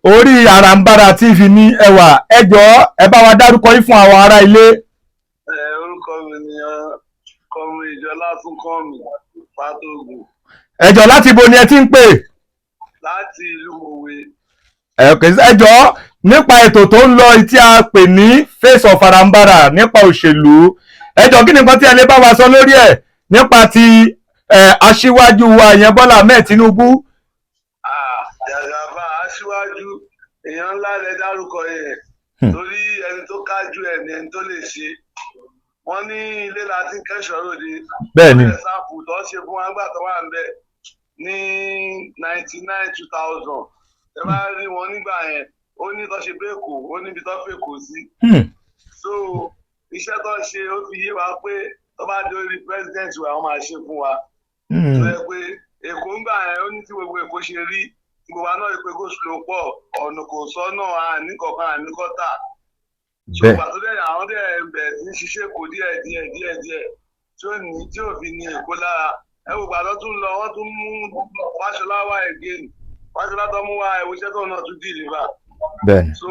orí ARANBARA TV ní ẹwà ẹjọ́ ẹ bá wa dárúkọ yín fún àwọn ará ilé. Orúkọ mi ni OLASUNKANMI Patogun. Ẹjọ́ láti ibo ni ẹ ti ń pè? Láti ìlú Òwe. Ẹjọ́ nípa ètò tó ń lọ tí a pè ní Face of ARANBARA nípa òṣèlú. Ẹjọ́ kí ni nǹkan tí ẹ lè bá wa sọ lórí ẹ̀ nípa ti aṣíwájú wa yẹn Bọ́lá Ahmed Tinubu? Jàgàbá aṣíwájú èèyàn ńlá lẹ dárúkọ yẹn torí ẹni tó kájú ẹ ní ẹni tó lè ṣe. Wọ́n ní ilé láti kẹ́sọ̀ lóde. Bẹ́ẹ̀ni. Ẹ̀sàpù tó ṣe fún wa gbà tó wà ń bẹ̀ ní 1999-2000. Ẹ bá rí wọn nígbà yẹn ó ní tó ṣe bẹ́ẹ̀kọ́ ó níbi tó fèkó sí. So iṣẹ́ tó ṣe ó fi yé wa pé tó bá dé orí president wa wọ́n máa ṣe fún wa. Tó yẹ pé Èkó ń gbà yẹn ó ní tí gbogbo Èkó ṣe rí gbogbo àná ìpè kó slow pọ̀ ọ̀nà kò sọ́nà àníkọ̀ọ̀kan àníkọ̀tà. So pàtó dẹ̀ àwọn dẹ̀ bẹ̀rẹ̀ sí ṣiṣẹ́ kò díẹ̀ tí ò fi ní Èkó lára. Ẹ wò gbàdọ́ tún lọ wọ́n tún mú Fáṣọlá wá again. Fáṣọlá tó mú wá ìwòsàn tó náà tún deliver. So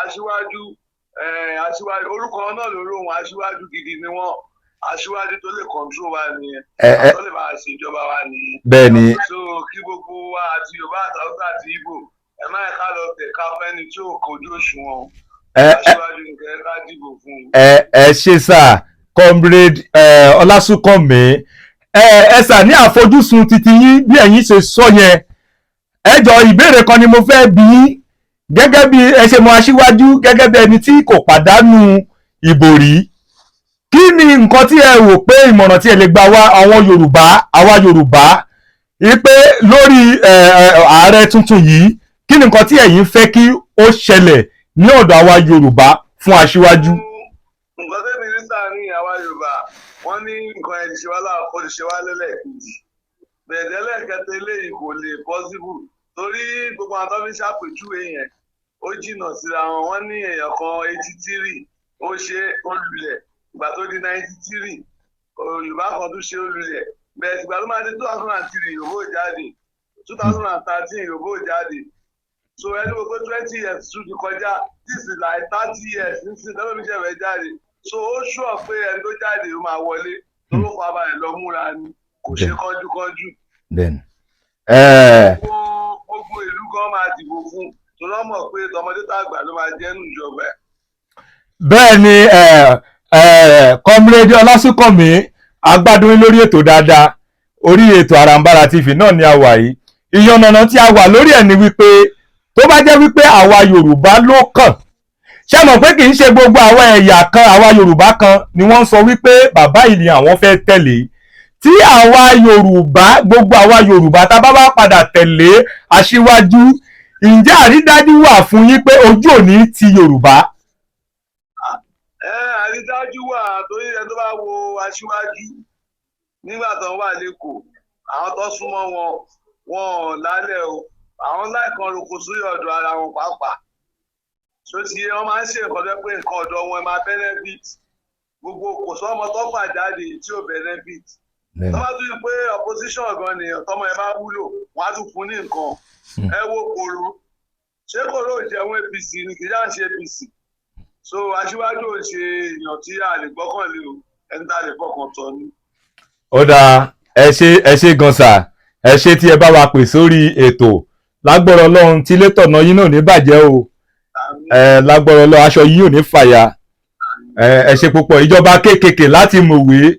aṣíwájú orúkọ náà lórí òun aṣíwájú gidi ni wọ́n. Aṣíwájú tó lè control wa nìyẹn. Tó lè máa ṣe ìjọba wa nìyẹn. Bẹ́ẹ̀ni. So kí gbogbo wa àti Yorùbá àti Haúsá àti Ìgbò ẹ má ẹ̀ka lọ tẹ̀ka fẹ́ni tí ò kojú òṣùwọ̀n. Aṣíwájú nìkan ẹ̀ka dìbò fún un. Ẹ ṣe sà comrade Ọlásùnkànmí ẹ sà ní àfojúsùn titi yín bí ẹ̀yin ṣe sọ yẹn ẹ jọ ìbéèrè kan ni mo fẹ́ bi yín gẹ́gẹ́ bí ẹ ṣe mọ aṣíwájú gẹ́gẹ́ bí ẹni tí kò pàdánù ìbò rí. Kí ni nǹkan tí ẹ wò pé ìmọ̀ràn tí ẹ lè gba àwa Yorùbá wípé lórí ààrẹ tuntun yìí kí ni nǹkan tí ẹ̀yin fẹ́ kí ó ṣẹlẹ̀ ní ọ̀dọ̀ àwa Yorùbá fún aṣíwájú? Nǹkan tẹ́mi ní sáà ní àwa Yorùbá wọ́n ní nǹkan ẹ̀ ṣe wá láàpọ̀ lè ṣe wá lẹ́lẹ́kejì bẹ̀rẹ̀ lẹ́ẹ̀kẹta eléyìí kò lè possible torí gbogbo àwọn tó fi ṣàpèjúwe yẹn ó jìnnà síra wọn. Wọ́n ní èèyàn kan 83 ó ṣe olùlẹ̀ ìgbà tó di 93 Yorùbá kan tún ṣe olùlẹ̀ bẹ́ẹ̀ ìgbà tó máa di 2003 Yorùbá jáde 2013 Yorùbá jáde. So ẹni gbogbo 20 years tún ti kọjá this is like 30 years nísìnyí tẹ́lẹ̀ mi ṣẹ̀fẹ̀ jáde. So ó ṣùọ̀ pé ẹni tó jáde ó máa wọlé lórúkọ abalẹ̀ lọ múra ni kò ṣe kánjúkánjú. Bẹ́ẹ̀ni. Gbogbo ìlú gan máa dìbò fún tó lọ́mọ̀ pé tọmọdé tàgbà ló máa jẹ́ nù ìjọba ẹ̀. Bẹ́ẹ̀ni comrade Ọlásùnkànmí agbádùn lórí ètò dáadáa orí ètò ARANBARA TV náà ni a wà yìí. Ìyànnànà tí a wà lórí ẹ̀ ni wípé tó bá jẹ́ wípé àwa Yorùbá ló kàn ṣé mọ̀ pé kì í ṣe gbogbo àwọn ẹ̀yà kan àwa Yorùbá kan ni wọ́n ń sọ wípé bàbá yìí ni àwọn fẹ́ tẹ̀lé. Tí àwa Yorùbá gbogbo àwa Yorùbá tá bá bá padà tẹ̀lé aṣíwájú ǹjẹ́ àrídájú wà fún yín pé ojú òní ti Yorùbá? Àrídájú wà torí ẹni tó bá wo aṣíwájú nígbà tó wà lẹ́kọ̀ọ́ àwọn tó súnmọ́ wọn lálẹ́ o àwọn láìkan roko sórí ọ̀dọ̀ ara wọn pàápàá. So ti wọ́n máa ń ṣe nǹkan tó pé nǹkan ọ̀dọ̀ wọn máa benefit gbogbo kò sọ ọmọ tó fà jáde tí ò benefit. Tó bá tún pé opposition gan ni tọmọ ẹ bá wúlò wọn á tún fún ní nǹkan. Ẹ wo Kòró ṣé Kòró jẹun APC ni kì í yá ń ṣe APC. So aṣíwájú ò ṣe èèyàn tí a lè gbọ́kànlé o ẹni tá a lè fọkàn tán ni. Ó dáa ẹ ṣe gan sà ẹ ṣe tí ẹ bá wa pè sórí ètò lágbọ́rọ̀ Ọlọ́run tí ilé tọ̀nà yín náà ní bàjẹ́ o lágbọ́rọ̀ Ọlọ́run aṣọ yín ò ní fàya ẹ ṣe púpọ̀ ìjọba kéékèèké láti Mòwe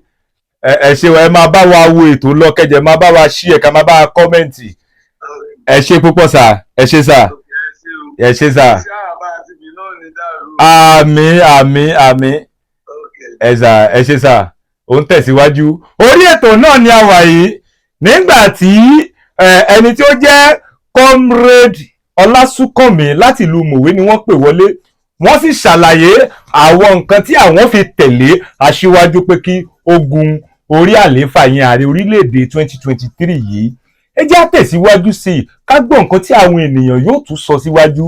ẹ ṣe ẹ máa bá wa wo ètò lọ kẹjẹ máa bá wa ṣí ẹ̀ka máa bá wa kọ́mẹ̀ǹtì ẹ ṣe púpọ̀ sà ẹ ṣe sà ẹ ṣe sà. Àmín ẹ ṣe sà ó ń tẹ̀síwájú orí ètò náà ni a wà yìí nígbà tí ẹni tí ó jẹ́ comrade Ọlásùnkànmí láti ìlú Mòwe ni wọ́n pè wọlé wọ́n sì ṣàlàyé àwọn nǹkan tí àwọn fi tẹ̀lé aṣíwájú pé kí ó gun orí àlééfà yẹn ààrẹ orílẹ̀-èdè 2023 yìí ẹ jẹ́ á tẹ̀síwájú sí i ká gbọ́ nǹkan tí àwọn ènìyàn yóò tún sọ síwájú